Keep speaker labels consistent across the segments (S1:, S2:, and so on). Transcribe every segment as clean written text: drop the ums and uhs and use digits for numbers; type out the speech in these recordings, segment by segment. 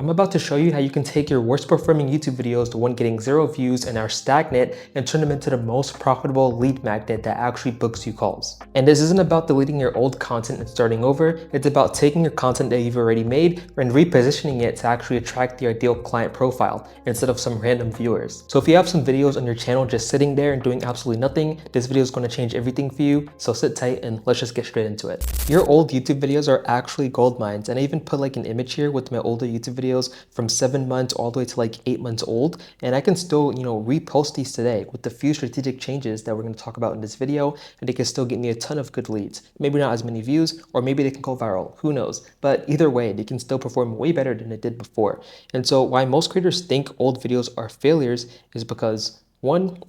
S1: I'm about to show you how you can take your worst performing YouTube videos, the one getting 0 views and are stagnant, and turn them into the most profitable lead magnet that actually books you calls. And this isn't about deleting your old content and starting over, it's about taking your content that you've already made and repositioning it to actually attract the ideal client profile instead of some random viewers. So if you have some videos on your channel just sitting there and doing absolutely nothing, this video is going to change everything for you. So sit tight and let's just get straight into it. Your old YouTube videos are actually gold mines, and I even put like an image here with my older YouTube videos from 7 months all the way to like 8 months old, and I can still repost these today with the few strategic changes that we're going to talk about in this video, and they can still get me a ton of good leads. Maybe not as many views, or maybe they can go viral, who knows, but either way they can still perform way better than it did before. And so why most creators think old videos are failures is because, one,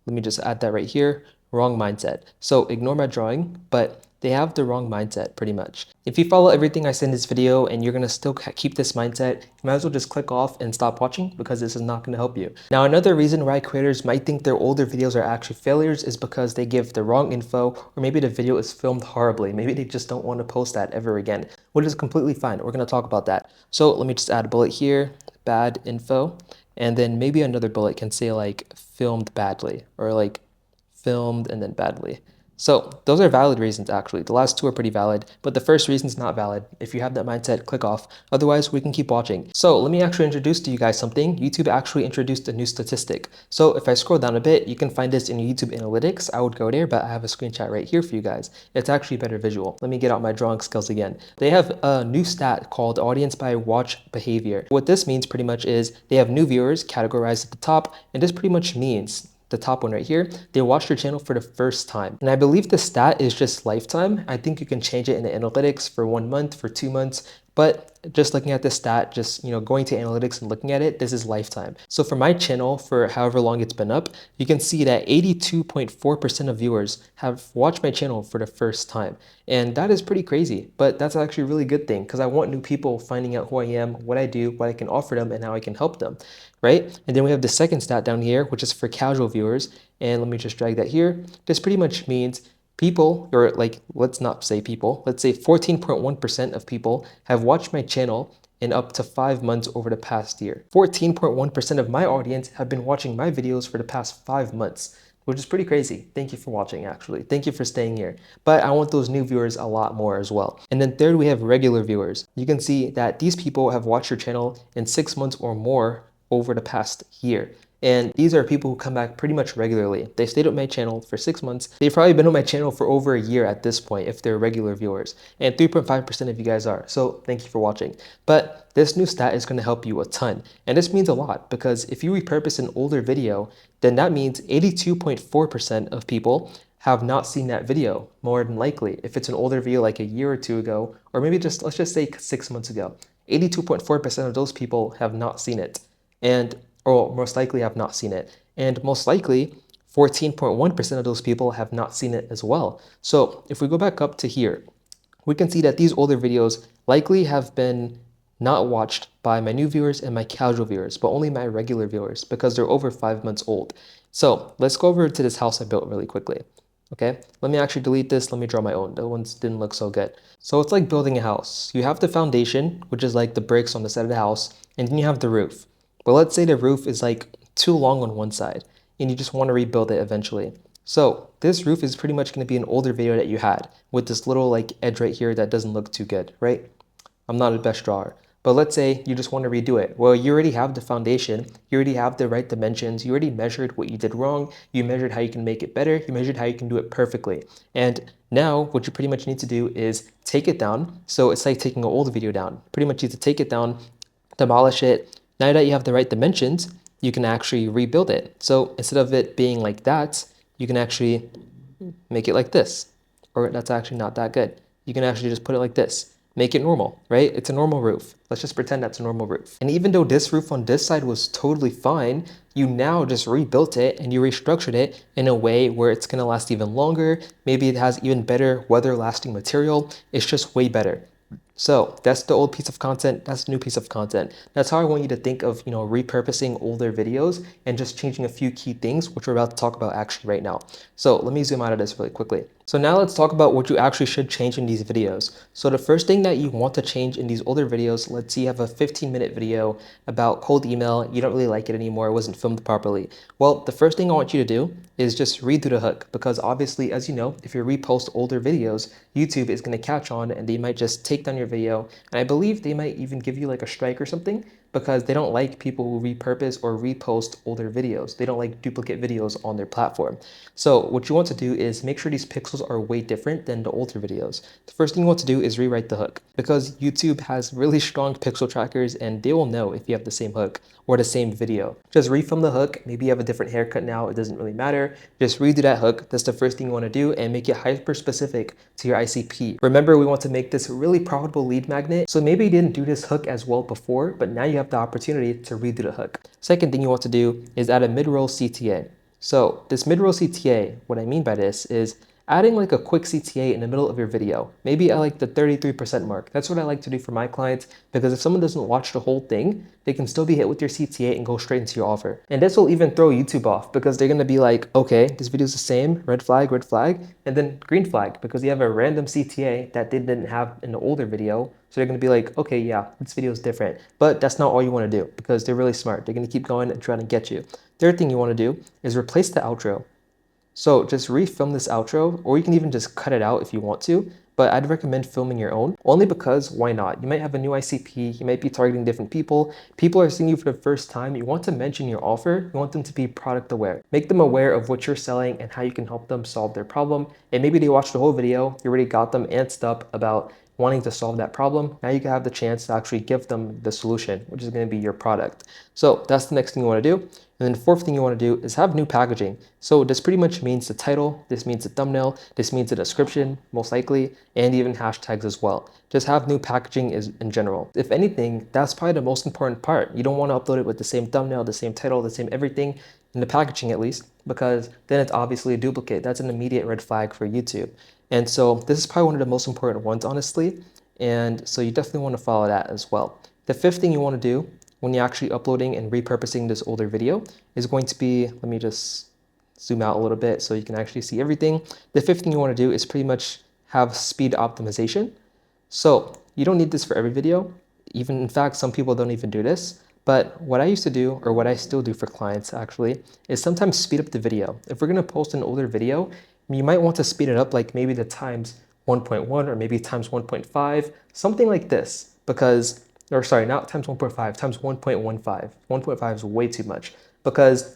S1: let me just add that right here, wrong mindset. So ignore my drawing, but they have the wrong mindset pretty much. If you follow everything I say in this video and you're gonna still keep this mindset, you might as well just click off and stop watching, because this is not gonna help you. Now, another reason why creators might think their older videos are actually failures is because they give the wrong info, or maybe the video is filmed horribly. Maybe they just don't want to post that ever again, which is completely fine. We're gonna talk about that. So let me just add a bullet here, bad info, and then maybe another bullet can say like filmed badly, or like filmed and then badly. So those are valid reasons actually. The last two are pretty valid, but the first reason is not valid. If you have that mindset, click off. Otherwise, we can keep watching. So let me actually introduce to you guys something. YouTube actually introduced a new statistic. So if I scroll down a bit, you can find this in YouTube Analytics. I would go there, but I have a screenshot right here for you guys. It's actually better visual. Let me get out my drawing skills again. They have a new stat called audience by watch behavior. What this means pretty much is they have new viewers categorized at the top, and this pretty much means the top one right here, they watched your channel for the first time. And I believe the stat is just lifetime. I think you can change it in the analytics for 1 month, for 2 months, but just looking at the stat, just going to analytics and looking at it, this is lifetime. So for my channel, for however long it's been up, you can see that 82.4% of viewers have watched my channel for the first time. And that is pretty crazy, but that's actually a really good thing, because I want new people finding out who I am, what I do, what I can offer them, and how I can help them, right? And then we have the second stat down here, which is for casual viewers. And let me just drag that here. This pretty much means people, or like, let's not say people, let's say 14.1% of people have watched my channel in up to 5 months over the past year. 14.1% of my audience have been watching my videos for the past 5 months, which is pretty crazy. Thank you for watching, actually. Thank you for staying here. But I want those new viewers a lot more as well. And then third, we have regular viewers. You can see that these people have watched your channel in 6 months or more over the past year. And these are people who come back pretty much regularly. They stayed on my channel for 6 months. They've probably been on my channel for over a year at this point if they're regular viewers. And 3.5% of you guys are. So thank you for watching. But this new stat is going to help you a ton. And this means a lot, because if you repurpose an older video, then that means 82.4% of people have not seen that video, more than likely. If it's an older video like a year or two ago, or maybe just, let's just say 6 months ago, 82.4% of those people have not seen it. Or most likely have not seen it. And most likely 14.1% of those people have not seen it as well. So if we go back up to here, we can see that these older videos likely have been not watched by my new viewers and my casual viewers, but only my regular viewers, because they're over 5 months old. So let's go over to this house I built really quickly. Okay, let me actually delete this. Let me draw my own. The ones didn't look so good. So it's like building a house. You have the foundation, which is like the bricks on the side of the house, and then you have the roof. But let's say the roof is like too long on one side and you just want to rebuild it eventually. So this roof is pretty much going to be an older video that you had with this little like edge right here that doesn't look too good, right? I'm not the best drawer, but let's say you just want to redo it. Well, you already have the foundation, you already have the right dimensions, you already measured what you did wrong, you measured how you can make it better, you measured how you can do it perfectly. And now what you pretty much need to do is take it down. So it's like taking an old video down. Pretty much need to take it down, demolish it. Now that you have the right dimensions, you can actually rebuild it. So instead of it being like that, you can actually make it like this. Or that's actually not that good. You can actually just put it like this. Make it normal, right? It's a normal roof. Let's just pretend that's a normal roof. And even though this roof on this side was totally fine, you now just rebuilt it and you restructured it in a way where it's gonna last even longer. Maybe it has even better weather lasting material. It's just way better. So that's the old piece of content, that's the new piece of content. That's how I want you to think of, repurposing older videos and just changing a few key things, which we're about to talk about actually right now. So let me zoom out of this really quickly. So now let's talk about what you actually should change in these videos. So the first thing that you want to change in these older videos, let's say you have a 15-minute video about cold email, you don't really like it anymore, it wasn't filmed properly. Well, the first thing I want you to do is just redo the hook, because obviously, as you know, if you repost older videos, YouTube is going to catch on and they might just take down your video. And I believe they might even give you like a strike or something, because they don't like people who repurpose or repost older videos. They don't like duplicate videos on their platform. So what you want to do is make sure these pixels are way different than the older videos. The first thing you want to do is rewrite the hook, because YouTube has really strong pixel trackers and they will know if you have the same hook or the same video. Just refilm the hook. Maybe you have a different haircut now, it doesn't really matter. Just redo that hook. That's the first thing you want to do, and make it hyper specific to your ICP. Remember, we want to make this a really profitable lead magnet. So maybe you didn't do this hook as well before, but now you have the opportunity to redo the hook. Second thing you want to do is add a mid-roll CTA. So this mid-roll CTA, what I mean by this is adding like a quick CTA in the middle of your video, maybe at like the 33% mark. That's what I like to do for my clients, because if someone doesn't watch the whole thing, they can still be hit with your CTA and go straight into your offer. And this will even throw YouTube off, because they're gonna be like, okay, this video is the same, red flag, and then green flag, because you have a random CTA that they didn't have in the older video. So they're gonna be like, okay, yeah, this video is different. But that's not all you wanna do, because they're really smart. They're gonna keep going and trying to get you. Third thing you wanna do is replace the outro. So just refilm this outro, or you can even just cut it out if you want to, but I'd recommend filming your own, only because why not? You might have a new ICP, you might be targeting different people. People are seeing you for the first time. You want to mention your offer, you want them to be product aware. Make them aware of what you're selling and how you can help them solve their problem. And maybe they watched the whole video, you already got them amped up about wanting to solve that problem. Now you can have the chance to actually give them the solution, which is going to be your product. So that's the next thing you want to do. And then the fourth thing you want to do is have new packaging. So this pretty much means the title, this means the thumbnail, this means the description, most likely, and even hashtags as well. Just have new packaging in general. If anything, that's probably the most important part. You don't want to upload it with the same thumbnail, the same title, the same everything, in the packaging at least, because then it's obviously a duplicate. That's an immediate red flag for YouTube. And so this is probably one of the most important ones, honestly. And so you definitely want to follow that as well. The fifth thing you want to do when you're actually uploading and repurposing this older video is going to be, let me just zoom out a little bit so you can actually see everything. The fifth thing you want to do is pretty much have speed optimization. So you don't need this for every video. Even in fact, some people don't even do this. But what I used to do, or what I still do for clients actually, is sometimes speed up the video. If we're going to post an older video, you might want to speed it up, like maybe the times 1.1 or maybe times 1.5, something like this, because, or sorry, not times 1.5, times 1.15. 1.5 is way too much, because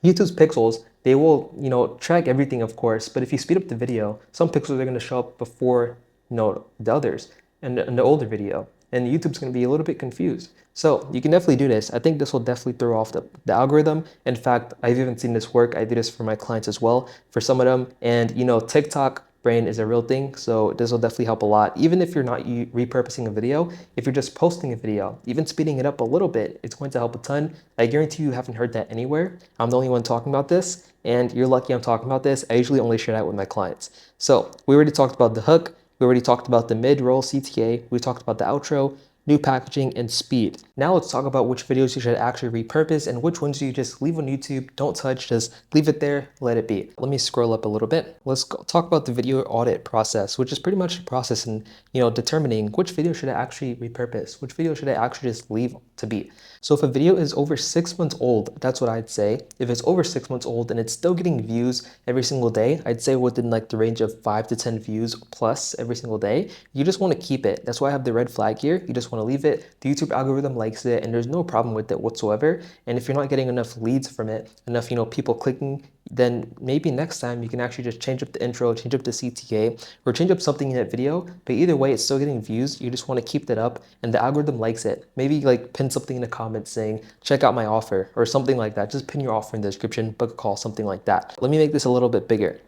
S1: YouTube's pixels, they will, track everything, of course, but if you speed up the video, some pixels are going to show up before, the others in the older video, and YouTube's going to be a little bit confused. So you can definitely do this. I think this will definitely throw off the algorithm. In fact, I've even seen this work. I do this for my clients as well, for some of them. And TikTok brain is a real thing. So this will definitely help a lot. Even if you're not repurposing a video, if you're just posting a video, even speeding it up a little bit, it's going to help a ton. I guarantee you haven't heard that anywhere. I'm the only one talking about this, and you're lucky I'm talking about this. I usually only share that with my clients. So we already talked about the hook. We already talked about the mid-roll CTA. We talked about the outro, new packaging, and speed. Now let's talk about which videos you should actually repurpose and which ones you just leave on YouTube, don't touch, just leave it there, let it be. Let me scroll up a little bit. Let's talk about the video audit process, which is pretty much the process in determining which video should I actually repurpose, which video should I actually just leave to be. So if a video is over 6 months old, that's what I'd say. If it's over 6 months old and it's still getting views every single day, I'd say within like the range of 5 to 10 views plus every single day, you just want to keep it. That's why I have the red flag here. You just want to leave it. The YouTube algorithm likes it and there's no problem with it whatsoever. And if you're not getting enough leads from it, enough people clicking, then maybe next time you can actually just change up the intro, change up the CTA, or change up something in that video. But either way, it's still getting views. You just want to keep that up and the algorithm likes it. Maybe like pin something in the comments saying, check out my offer or something like that. Just pin your offer in the description, book a call, something like that. Let me make this a little bit bigger.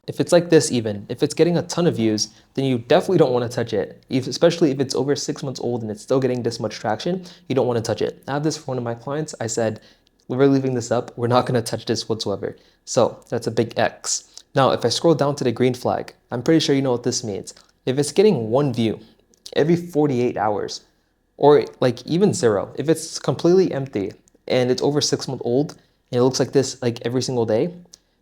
S1: If it's like this even, if it's getting a ton of views, then you definitely don't want to touch it. Especially if it's over 6 months old and it's still getting this much traction, you don't want to touch it. I have this for one of my clients. I said, we're leaving this up. We're not going to touch this whatsoever. So that's a big X. Now, if I scroll down to the green flag, I'm pretty sure you know what this means. If it's getting 1 view every 48 hours, or like even 0, if it's completely empty and it's over 6 months old and it looks like this like every single day,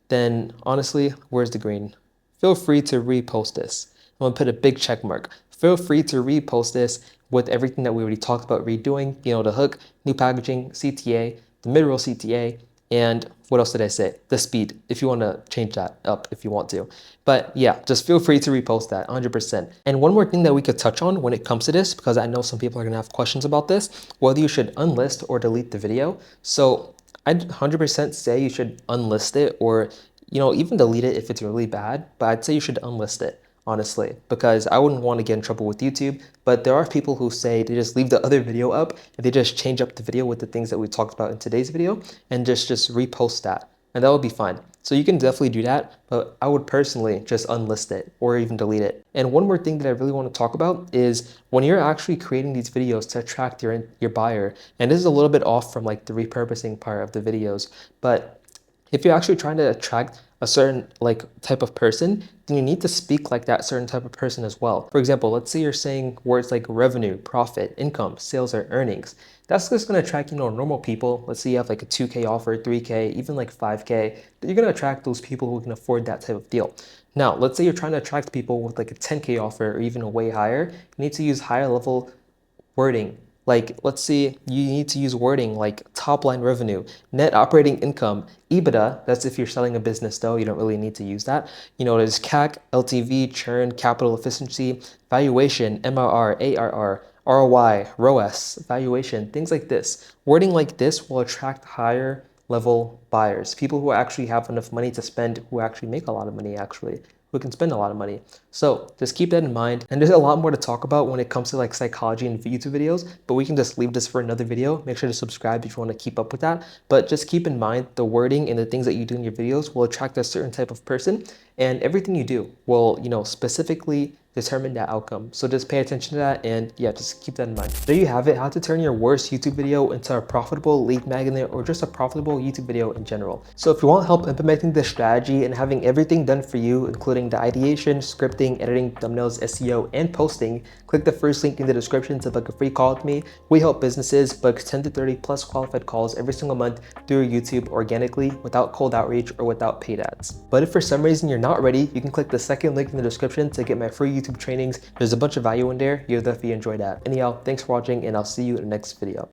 S1: then honestly, where's the green feel free to repost this. I'm gonna put a big check mark. Feel free to repost this with everything that we already talked about redoing, the hook, new packaging, CTA, the mid-roll CTA, and what else did I say? The speed, if you want to change that up if you want to. But yeah, just feel free to repost that 100%. And one more thing that we could touch on when it comes to this, because I know some people are going to have questions about this, whether you should unlist or delete the video. So I'd 100% say you should unlist it, or even delete it if it's really bad, but I'd say you should unlist it, honestly, because I wouldn't want to get in trouble with YouTube. But there are people who say they just leave the other video up and they just change up the video with the things that we talked about in today's video and just repost that, and that would be fine. So you can definitely do that, but I would personally just unlist it or even delete it. And one more thing that I really want to talk about is when you're actually creating these videos to attract your buyer, and this is a little bit off from like the repurposing part of the videos, but if you're actually trying to attract a certain type of person, then you need to speak like that certain type of person as well. For example, let's say you're saying words like revenue, profit, income, sales, or earnings. That's just going to attract, normal people. Let's say you have like a 2K offer, 3K, even like 5K. You're going to attract those people who can afford that type of deal. Now, let's say you're trying to attract people with like a 10K offer or even a way higher. You need to use higher level wording. Like, let's say you need to use wording like top line revenue, net operating income, EBITDA. That's if you're selling a business though, you don't really need to use that. There's CAC, LTV, churn, capital efficiency, valuation, MRR, ARR, ROI, ROAS, valuation, things like this. Wording like this will attract higher level buyers, people who actually have enough money to spend, who actually make a lot of money actually, who can spend a lot of money. So just keep that in mind. And there's a lot more to talk about when it comes to like psychology and YouTube videos, but we can just leave this for another video. Make sure to subscribe if you want to keep up with that. But just keep in mind the wording and the things that you do in your videos will attract a certain type of person, and everything you do will, specifically determine that outcome. So just pay attention to that, and yeah, just keep that in mind. There you have it, how to turn your worst YouTube video into a profitable lead magnet or just a profitable YouTube video in general. So if you want help implementing this strategy and having everything done for you, including the ideation, scripting, editing, thumbnails, SEO, and posting, click the first link in the description to book a free call with me. We help businesses book 10 to 30 plus qualified calls every single month through YouTube organically, without cold outreach or without paid ads. But if for some reason you're not ready, you can click the second link in the description to get my free YouTube trainings. There's a bunch of value in there. You'll definitely enjoy that. Anyhow, thanks for watching, and I'll see you in the next video.